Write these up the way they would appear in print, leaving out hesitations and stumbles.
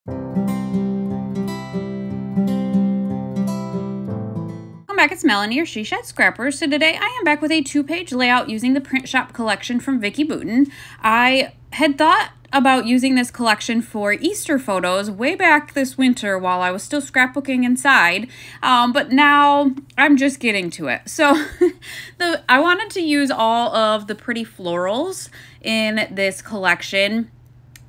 Welcome back, it's Melanie, your She Shed Scrapper. So today I am back with a 2-page layout using the print shop collection from Vicki Boutin. I had thought about using this collection for Easter photos way back this winter while I was still scrapbooking inside, but now I'm just getting to it. So I wanted to use all of the pretty florals in this collection.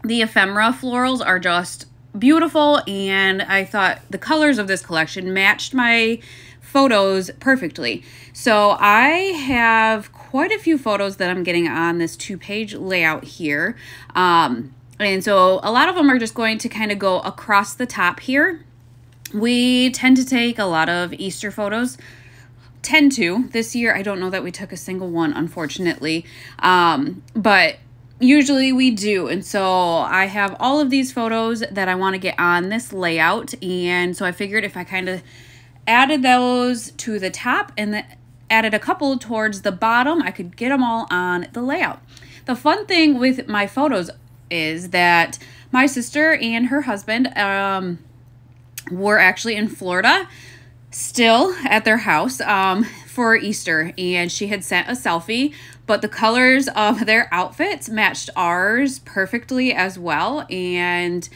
The ephemera florals are just beautiful, and I thought the colors of this collection matched my photos perfectly. So I have quite a few photos that I'm getting on this 2-page layout here. And so a lot of them are just going to kind of go across the top here. We tend to take a lot of Easter photos. This year, I don't know that we took a single one, unfortunately. But usually we do. And so I have all of these photos that I want to get on this layout. And so I figured if I kind of added those to the top and then added a couple towards the bottom, I could get them all on the layout. The fun thing with my photos is that my sister and her husband were actually in Florida still at their house for Easter, and she had sent a selfie, but the colors of their outfits matched ours perfectly as well. And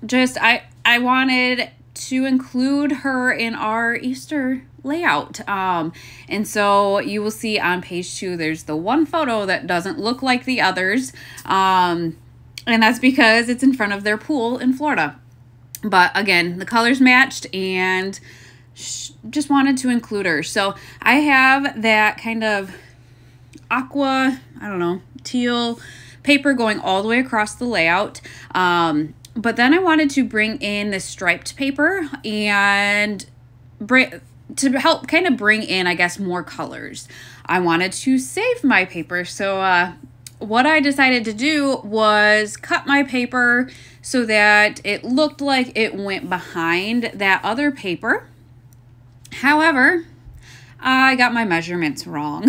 just I wanted to include her in our Easter layout. And so you will see on page 2, there's the one photo that doesn't look like the others. And that's because it's in front of their pool in Florida. But again, the colors matched, and just wanted to include her. So I have that kind of aqua, I don't know, teal paper going all the way across the layout. But then I wanted to bring in this striped paper and to help kind of bring in, I guess, more colors. I wanted to save my paper. So what I decided to do was cut my paper so that it looked like it went behind that other paper. However, I got my measurements wrong.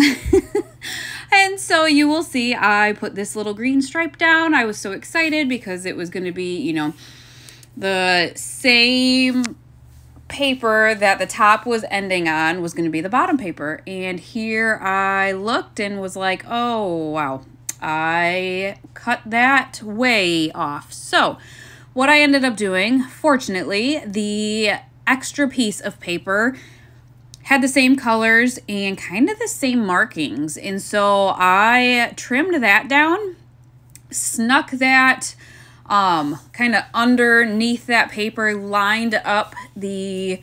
And so you will see I put this little green stripe down. I was so excited because it was going to be, you know, the same paper that the top was ending on was going to be the bottom paper. And here I looked and was like, oh, wow, I cut that way off. So what I ended up doing, fortunately, the extra piece of paper had the same colors and kind of the same markings. And so I trimmed that down, snuck that kind of underneath that paper, lined up the,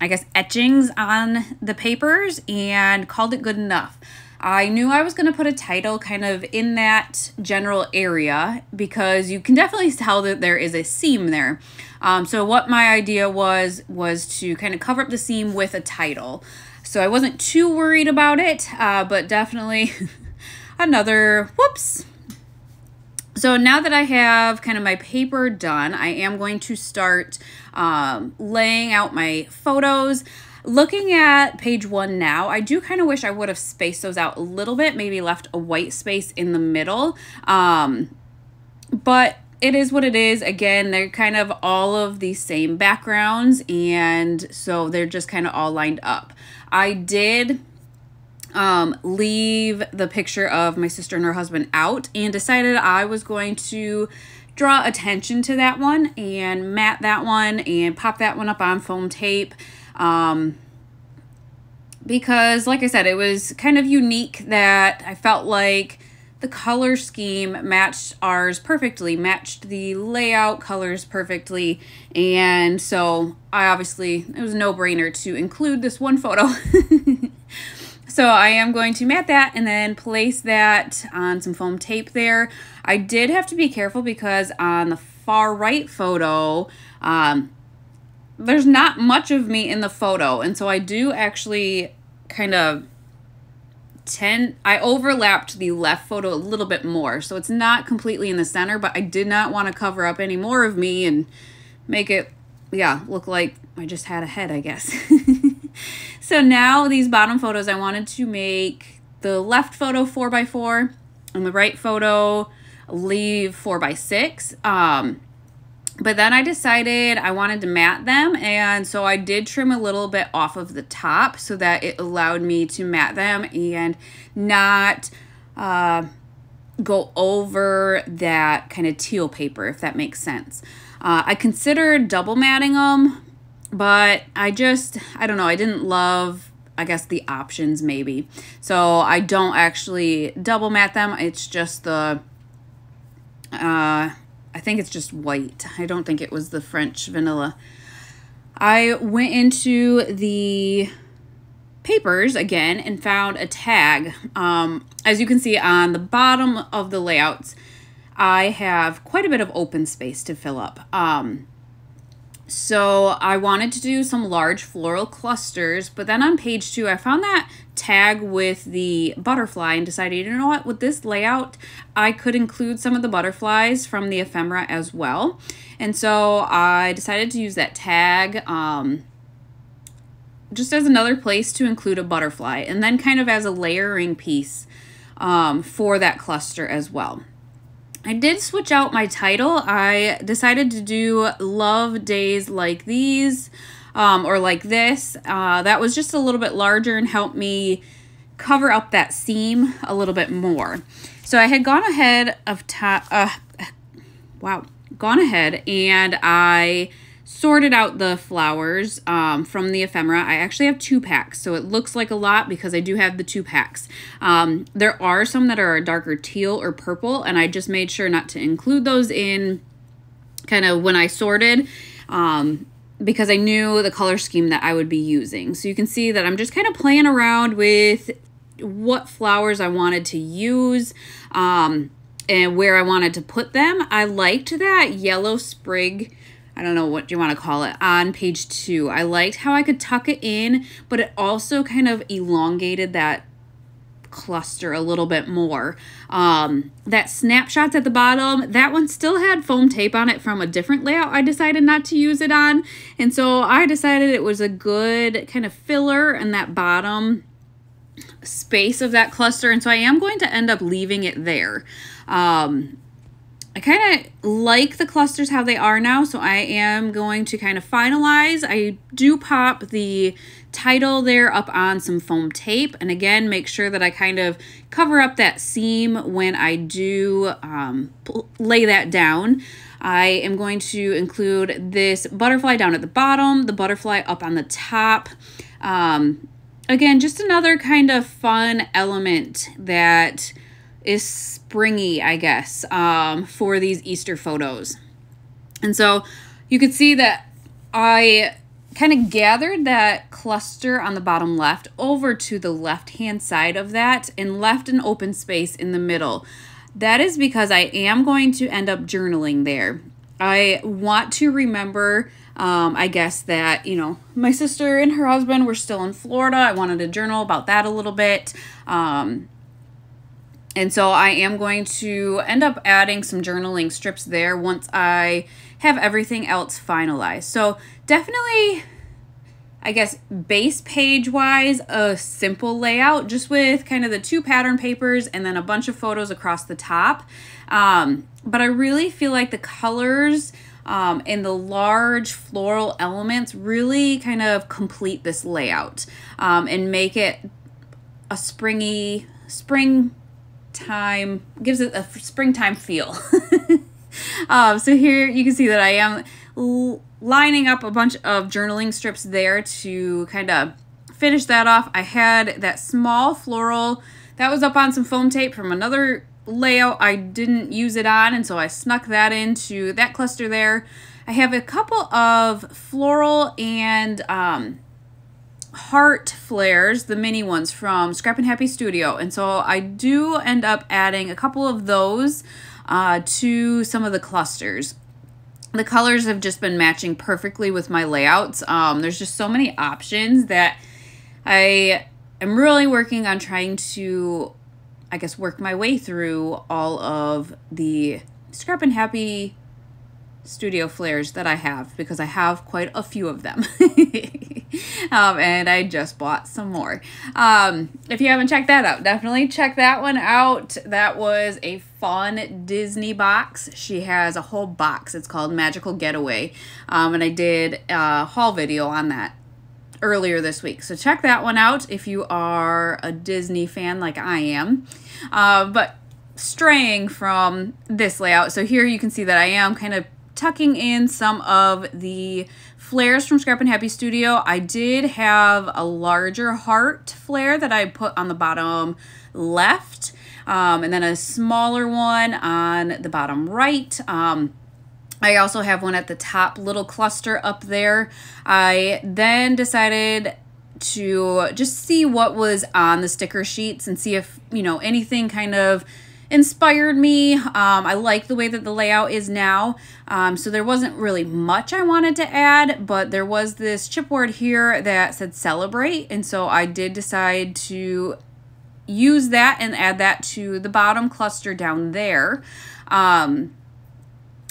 I guess, etchings on the papers, and called it good enough. I knew I was going to put a title kind of in that general area because you can definitely tell that there is a seam there. So what my idea was to kind of cover up the seam with a title. So I wasn't too worried about it, but definitely another whoops. So now that I have kind of my paper done, I am going to start laying out my photos. Looking at page 1 now, I do kind of wish I would have spaced those out a little bit, maybe left a white space in the middle. But it is what it is. Again, they're kind of all of the same backgrounds, and so they're just kind of all lined up. I did leave the picture of my sister and her husband out and decided I was going to draw attention to that one and mat that one and pop that one up on foam tape. Because like I said, it was kind of unique that I felt like the color scheme matched ours perfectly, matched the layout colors perfectly. And so it was a no-brainer to include this one photo. So I am going to mat that and then place that on some foam tape there. I did have to be careful because on the far right photo, there's not much of me in the photo. And so I do actually kind of I overlapped the left photo a little bit more. So it's not completely in the center, but I did not want to cover up any more of me and make it, yeah, look like I just had a head, I guess. So now these bottom photos, I wanted to make the left photo 4x4 and the right photo leave 4x6. But then I decided I wanted to mat them, and so I did trim a little bit off of the top so that it allowed me to mat them and not go over that kind of teal paper, if that makes sense. I considered double matting them, but I don't know, I didn't love, I guess, the options maybe. So I don't actually double mat them. It's just the I think it's just white. I don't think it was the French vanilla. I went into the papers again and found a tag. As you can see on the bottom of the layouts, I have quite a bit of open space to fill up. So I wanted to do some large floral clusters, but then on page 2, I found that tag with the butterfly and decided, you know what, with this layout, I could include some of the butterflies from the ephemera as well. And so I decided to use that tag just as another place to include a butterfly, and then kind of as a layering piece for that cluster as well. I did switch out my title. I decided to do Love Days Like These or Like This. That was just a little bit larger and helped me cover up that seam a little bit more. So I had gone ahead and I sorted out the flowers from the ephemera. I actually have 2 packs, so it looks like a lot because I do have the 2 packs. There are some that are a darker teal or purple, and I just made sure not to include those in kind of when I sorted because I knew the color scheme that I would be using. So you can see that I'm just kind of playing around with what flowers I wanted to use and where I wanted to put them. I liked that yellow sprig, I don't know what you want to call it, on page 2. I liked how I could tuck it in, but it also kind of elongated that cluster a little bit more. That snapshots at the bottom, that one still had foam tape on it from a different layout I decided not to use it on. And so I decided it was a good kind of filler in that bottom space of that cluster. And so I am going to end up leaving it there. I kind of like the clusters how they are now, so I am going to kind of finalize. I do pop the title there up on some foam tape, and again, make sure that I kind of cover up that seam when I do lay that down. I am going to include this butterfly down at the bottom, the butterfly up on the top. Again, just another kind of fun element that is springy, I guess, for these Easter photos. And so you could see that I kind of gathered that cluster on the bottom left over to the left-hand side of that and left an open space in the middle. That is because I am going to end up journaling there. I want to remember, I guess, that, you know, my sister and her husband were still in Florida. I wanted to journal about that a little bit. And so I am going to end up adding some journaling strips there once I have everything else finalized. So definitely, I guess, base page wise, a simple layout just with kind of the 2 pattern papers and then a bunch of photos across the top. But I really feel like the colors and the large floral elements really kind of complete this layout and make it a springtime, gives it a springtime feel. So here you can see that I am lining up a bunch of journaling strips there to kind of finish that off. I had that small floral that was up on some foam tape from another layout I didn't use it on, and so I snuck that into that cluster there. I have a couple of floral and heart flares, the mini ones from Scrap and Happy Studio, and so I do end up adding a couple of those to some of the clusters. The colors have just been matching perfectly with my layouts. There's just so many options that I am really working on trying to, I guess, work my way through all of the Scrap and Happy Studio flares that I have, because I have quite a few of them. And I just bought some more. If you haven't checked that out, definitely check that one out. That was a fun Disney box. She has a whole box. It's called Magical Getaway. And I did a haul video on that earlier this week. So check that one out if you are a Disney fan like I am. But straying from this layout, so here you can see that I am kind of tucking in some of the flares from Scrap and Happy Studio. I did have a larger heart flare that I put on the bottom left, and then a smaller one on the bottom right. I also have one at the top little cluster up there. I then decided to just see what was on the sticker sheets and see if, you know, anything kind of inspired me. I like the way that the layout is now. So there wasn't really much I wanted to add, but there was this chipboard here that said celebrate. And so I did decide to use that and add that to the bottom cluster down there.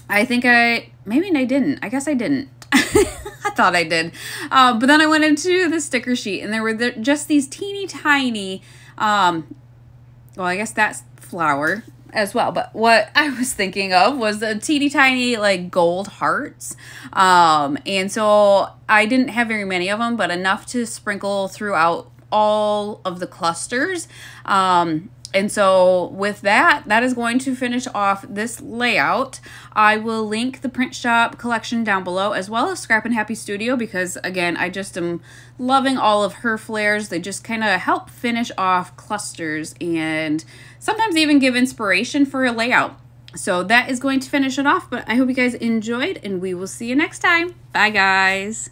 I think maybe I didn't. I guess I didn't. I thought I did. But then I went into the sticker sheet and there were just these teeny tiny, well, I guess that's flower as well. But what I was thinking of was the teeny tiny like gold hearts. And so I didn't have very many of them, but enough to sprinkle throughout all of the clusters. And so with that, that is going to finish off this layout. I will link the print shop collection down below as well as Scrap and Happy Studio because, again, I just am loving all of her flares. They just kind of help finish off clusters and sometimes even give inspiration for a layout. So that is going to finish it off, but I hope you guys enjoyed and we will see you next time. Bye, guys.